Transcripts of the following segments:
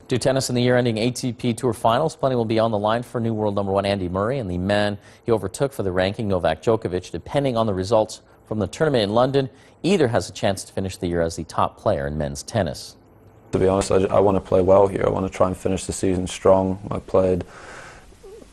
To tennis in the year-ending ATP Tour Finals, plenty will be on the line for new world number 1 Andy Murray and the man he overtook for the ranking, Novak Djokovic. Depending on the results from the tournament in London, either has a chance to finish the year as the top player in men's tennis. To be honest, I want to play well here. I want to try and finish the season strong. I played,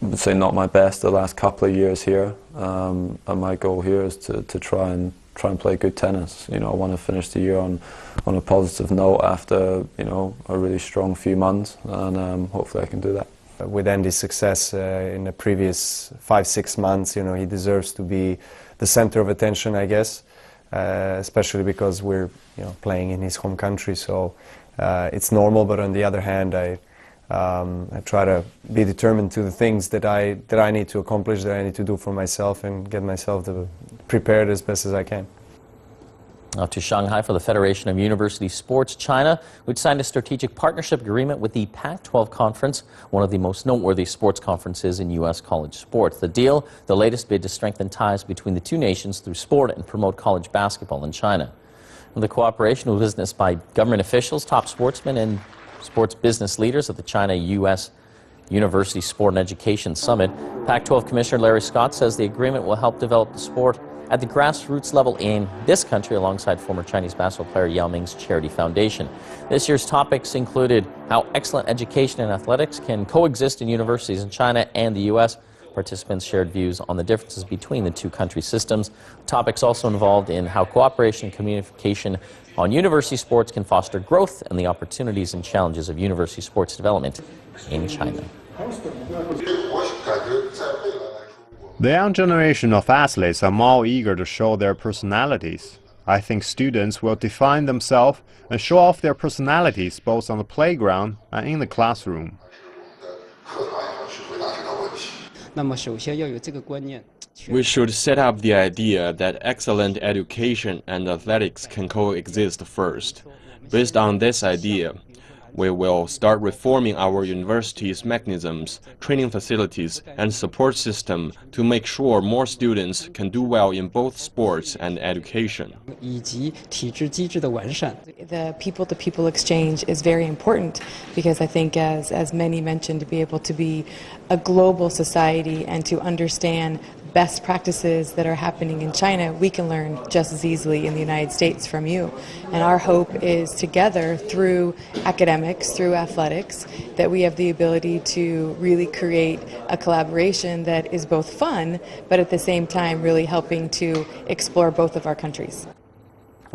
I would say, not my best the last couple of years here, and my goal here is to try and play good tennis. You know, I want to finish the year on a positive note after, you know, a really strong few months, and hopefully I can do that. With Andy's success in the previous 5-6 months, you know, he deserves to be the center of attention, I guess, especially because we're, you know, playing in his home country. So it's normal, but on the other hand, I try to be determined to the things that I need to accomplish, that I need to do for myself, and get myself prepared as best as I can. Now to Shanghai for the Federation of University Sports China, which signed a strategic partnership agreement with the Pac-12 Conference, one of the most noteworthy sports conferences in U.S. college sports. The deal, the latest bid to strengthen ties between the two nations through sport and promote college basketball in China. The cooperation was witnessed by government officials, top sportsmen, and sports business leaders at the China-U.S. University Sport and Education Summit. Pac-12 Commissioner Larry Scott says the agreement will help develop the sport at the grassroots level in this country alongside former Chinese basketball player Yao Ming's charity foundation. This year's topics included how excellent education and athletics can coexist in universities in China and the U.S. Participants shared views on the differences between the two country systems. Topics also involved in how cooperation and communication on university sports can foster growth and the opportunities and challenges of university sports development in China. The young generation of athletes are more eager to show their personalities. I think students will define themselves and show off their personalities both on the playground and in the classroom. We should set up the idea that excellent education and athletics can coexist first. Based on this idea, we will start reforming our university's mechanisms, training facilities, and support system to make sure more students can do well in both sports and education. The people-to-people exchange is very important because I think, as many mentioned, to be able to be a global society and to understand best practices that are happening in China, we can learn just as easily in the United States from you. And our hope is together, through academics, through athletics, that we have the ability to really create a collaboration that is both fun, but at the same time really helping to explore both of our countries.